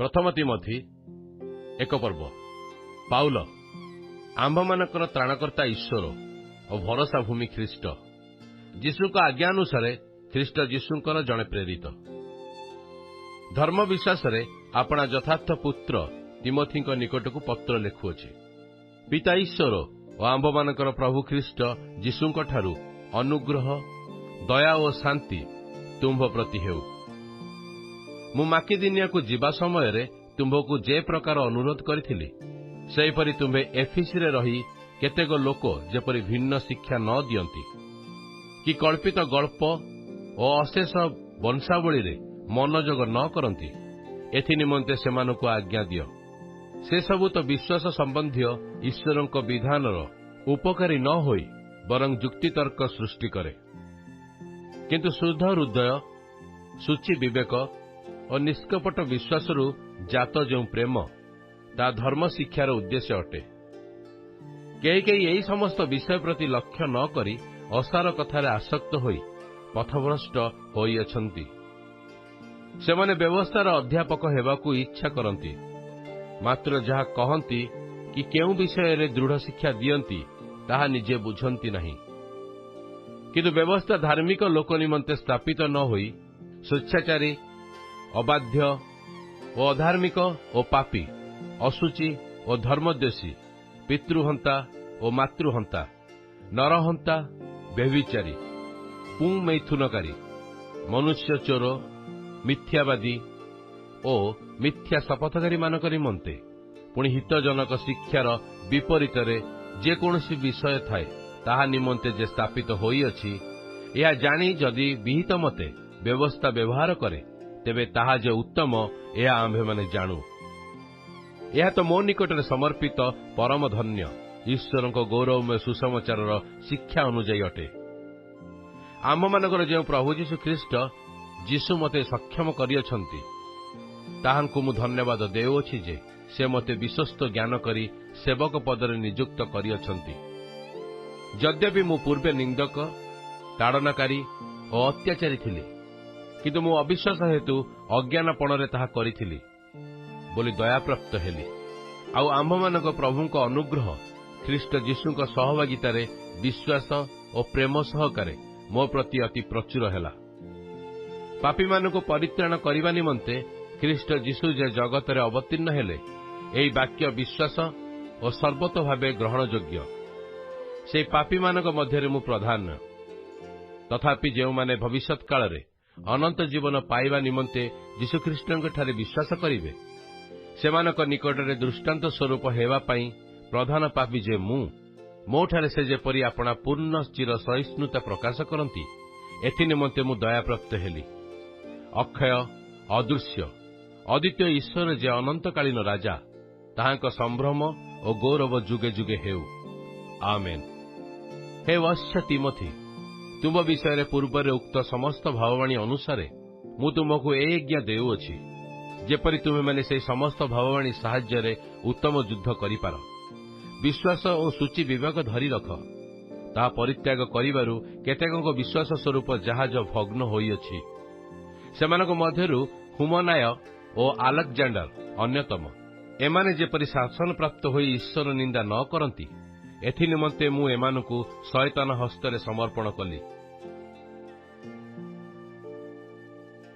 प्रथम तिमोथी 1 पर्व पाउल आंभमानकर त्राणकर्ता ईश्वर और भरोसा भूमि ख्रीष्ट जीशु आज्ञा अनुसार ख्रीष्ट जीशुंकर जड़े प्रेरित धर्म विश्वास आपणा यथार्थ पुत्र तिमोथी निकट को पत्र लिखुअछि। पिता ईश्वर और आंभमानकर प्रभु ख्रीष्ट जीशुंक ठारू अनुग्रह दया और शांति तुम्भ प्रति हेउ। मु माकिदुनिया को जीवा समय तुम्भकु जे प्रकार अनुरोध करी सेपरी तुम्भे एफिसी रे रही केतेक लोक जेपरी भिन्न शिक्षा न दियंती कि कल्पित गल्प और अशेष वंशावली रे मनोजोग न करती एथि निमंते सेमानकु आज्ञा दियो। से सबु तो विश्वास संबंधी ईश्वरंक विधानर उपकारी न होई बरं जुक्तितर्क सृष्टि करे किंतु शुद्ध हृदय सूची विवेक और निष्कपट विश्वासरू जात जो प्रेम ता धर्म शिक्षार उद्देश्य अटे। कई कई यही समस्त विषय प्रति लक्ष्य न करी असार कथार आसक्त होई पथभ्रष्ट होई अछंती। सेमाने व्यवस्थार अध्यापक हेबाकू इच्छा करती मात्र जहा कहती कि केउ विषय रे दृढ़ शिक्षा दियंती ताहा निजे बुझंती नहीं किंतु व्यवस्था धार्मिक लोक निमंते स्थापित न होई स्वेच्छाचारी अबाध्य और अधार्मिक और पापी असुचि और धर्मद्वेषी पितृहंता और मातृहंता नरहंता व्यभिचारी पुंमैथुनकारी मनुष्य चोर मिथ्यावादी और मिथ्या शपथकारी मानक निमंते पुणी हितजनक शिक्षार विपरीत जेकोसी विषय थाए ताहा निमंते जे स्थापित होई अछि यह जानी जदि विहित मते व्यवस्था व्यवहार करे तेबे ताहा जे उत्तम यह आम्भे माने जानू। यह तो मो निकट समर्पित परम धन्य ईश्वर गौरवमय सुसमाचार शिक्षा अनुजाई अटे। आम मानकर जो प्रभु जीशु ख्रीष्ट जीशु मते सक्षम करियछंती ताहांकु मु धन्यवाद देउछि जे से मते विश्वस्त ज्ञान करी सेवक पदरे नियुक्त करियछंती। यद्यपि मु पूर्वे निंदक ताड़नाकारी और अत्याचारी थिली किंतु मु अविश्वास हेतु अज्ञानपण ताहा करिथिली बोली दयाप्राप्त हेली। आउ आम्भमानक प्रभुंक अनुग्रह ख्रीष्ट जीशुंक सहभागितार विश्वास और प्रेम सहकारे मो प्रति अति प्रचुर हेला। पापी मानक परित्राण करने निमंते ख्रीष्ट जीशु जे जगत रे अवतीर्ण हेले एई वाक्य विश्वास और सर्वतो भावे ग्रहणयोग्य। से पापी मानक मध्य मु प्रधान तथापि जो माने भविष्यत काल रे अनंत जीवन पाइबा निमंते जीशु ख्रीष्टंक ठारे विश्वास करिवे सेमानक निकटरे दृष्टांत स्वरूप हेबा पई प्रधान पापी जे मो ठारे से जेपरि आपणा पूर्ण चिर सहिष्णुता प्रकाश करती एथि निमंते मु दयाप्राप्त हेली। अक्षय अदृश्य अद्वितीय ईश्वर जे अनंतकालीन राजा ताहांक संभ्रम और गौरव जुगे जुगे हेउ आमेन। हे वत्स तिमोथी तुम विषय पूर्व उक्त समस्त भाववाणी अनुसार मु तुमको ए आज्ञा देउछि जेपरि तुमे माने से समस्त भाववाणी साहाय्य उत्तम युद्ध करिपार विश्वास और सूची विवेक धरी रख ता परित्याग करिबारु केतेकଙ୍କ विश्वास स्वरूप जहाज भग्न होइअछि सेमानक मध्यरु हुमनाय और आलेक्जेंडर अन्यतम। एमाने जेपरि शासन प्राप्त होई ईश्वर निंदा न करंती एथि निमंते मु एमानकु शयतान हस्तरे समर्पण कली।